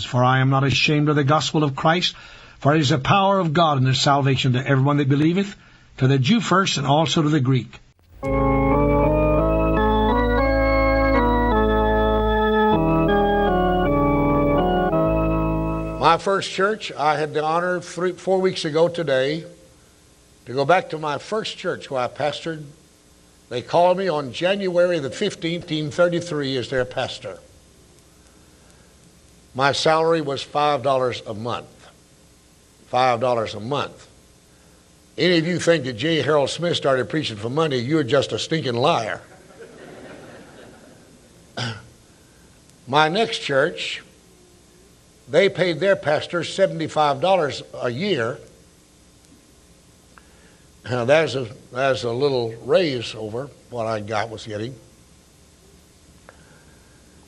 For I am not ashamed of the gospel of Christ, for it is the power of God and the salvation to everyone that believeth, to the Jew first, and also to the Greek. My first church, I had the honor 4 weeks ago today to go back to my first church where I pastored. They called me on January the 15th, 1933 as their pastor. My salary was $5 a month. $5 a month. Any of you think that J. Harold Smith started preaching for money, you're just a stinking liar. My next church, they paid their pastor $75 a year. Now that's a little raise over what I was getting.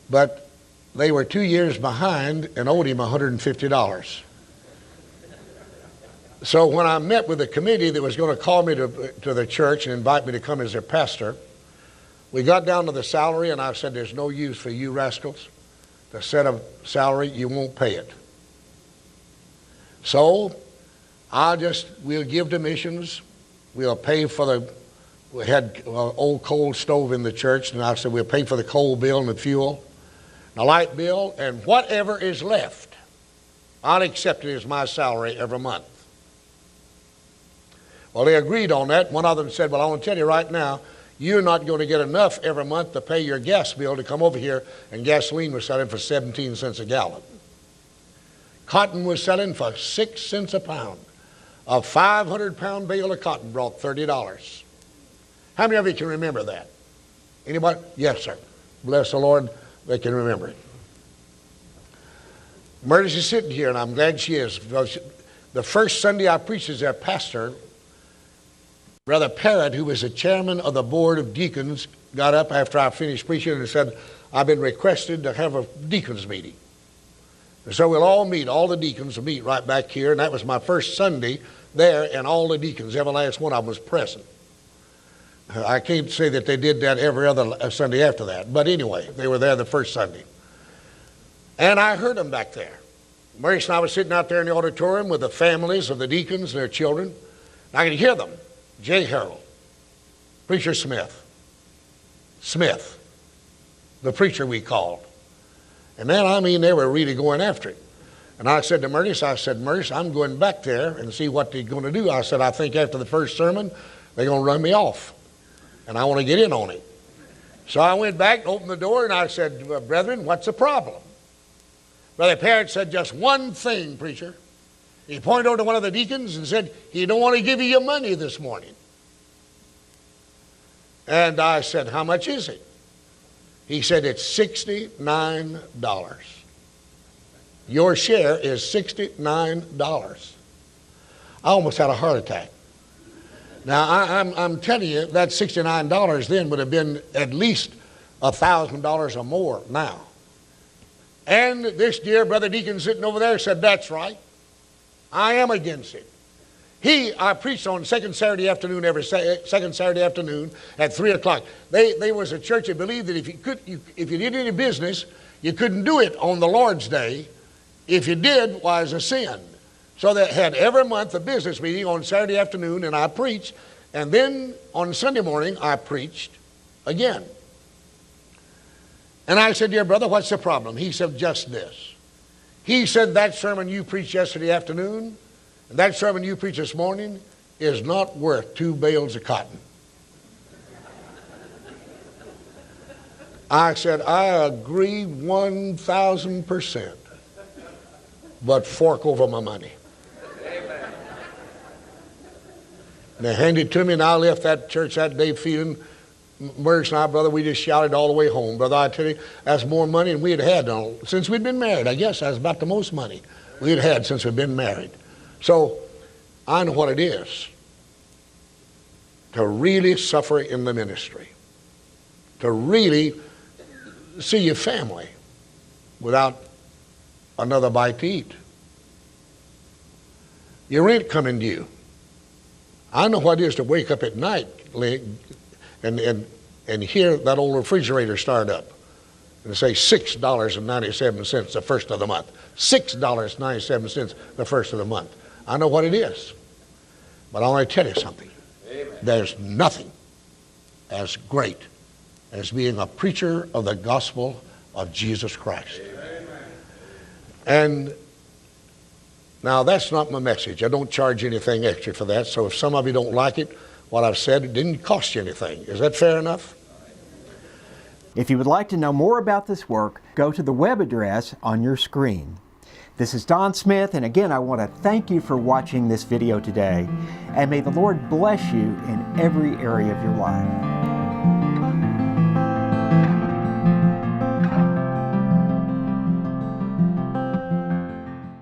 But they were 2 years behind and owed him $150. So when I met with the committee that was going to call me to the church and invite me to come as their pastor, we got down to the salary, and I said, there's no use for you rascals to set a salary. You won't pay it. So we'll give donations. We'll pay for we had an old coal stove in the church, and I said we'll pay for the coal bill and the fuel, the light bill, and whatever is left, I'll accept it as my salary every month. Well, they agreed on that. One of them said, well, I want to tell you right now, you're not going to get enough every month to pay your gas bill to come over here, and gasoline was selling for 17 cents a gallon. Cotton was selling for 6 cents a pound. A 500-pound bale of cotton brought $30. How many of you can remember that? Anybody? Yes, sir. Bless the Lord, they can remember it. Murders is sitting here, and I'm glad she is. The first Sunday I preached as their pastor, Brother Parrott, who was the chairman of the board of deacons, got up after I finished preaching and said, I've been requested to have a deacons meeting. And so we'll all meet, all the deacons will meet right back here, and that was my first Sunday there, and all the deacons, every last one of them was present. I can't say that they did that every other Sunday after that, but anyway, they were there the first Sunday. And I heard them back there. Maurice and I were sitting out there in the auditorium with the families of the deacons and their children, and I could hear them. J. Harold, Preacher Smith, the preacher we called. And then, I mean, they were really going after it. And I said to Murtis, I'm going back there and see what they're going to do. I said, I think after the first sermon, they're going to run me off. And I want to get in on it. So I went back and opened the door, and I said, brethren, what's the problem? Brother Parrott said, just one thing, preacher. He pointed over to one of the deacons and said, he don't want to give you your money this morning. And I said, how much is it? He said, it's $69. Your share is $69. I almost had a heart attack. Now, I'm telling you, that $69 then would have been at least $1,000 or more now. And this dear brother deacon sitting over there said, that's right. I am against it. I preached on second Saturday afternoon, every second Saturday afternoon at 3 o'clock. They was a church that believed that if you did any business, you couldn't do it on the Lord's Day. If you did, was a sin. So they had every month a business meeting on Saturday afternoon, and I preached. And then on Sunday morning, I preached again. And I said, dear brother, what's the problem? He said, just this. He said, that sermon you preached yesterday afternoon and that sermon you preached this morning is not worth 2 bales of cotton. I said, I agree 1,000%, but fork over my money. Amen. And they handed it to me, and I left that church that day feeling, Merce and I, brother, we just shouted all the way home. Brother, I tell you, that's more money than we had since we'd been married. I guess that's about the most money we'd had since we'd been married. So I know what it is to really suffer in the ministry, to really see your family without another bite to eat. Your rent coming due. I know what it is to wake up at night and hear that old refrigerator start up and say $6.97 the first of the month. $6.97 the first of the month. I know what it is. But I want to tell you something. Amen. There's nothing as great as being a preacher of the gospel of Jesus Christ. Amen. And now that's not my message. I don't charge anything extra for that. So if some of you don't like it, what I've said, it didn't cost you anything. Is that fair enough? If you would like to know more about this work, go to the web address on your screen. This is Don Smith, and again, I want to thank you for watching this video today, and may the Lord bless you in every area of your life.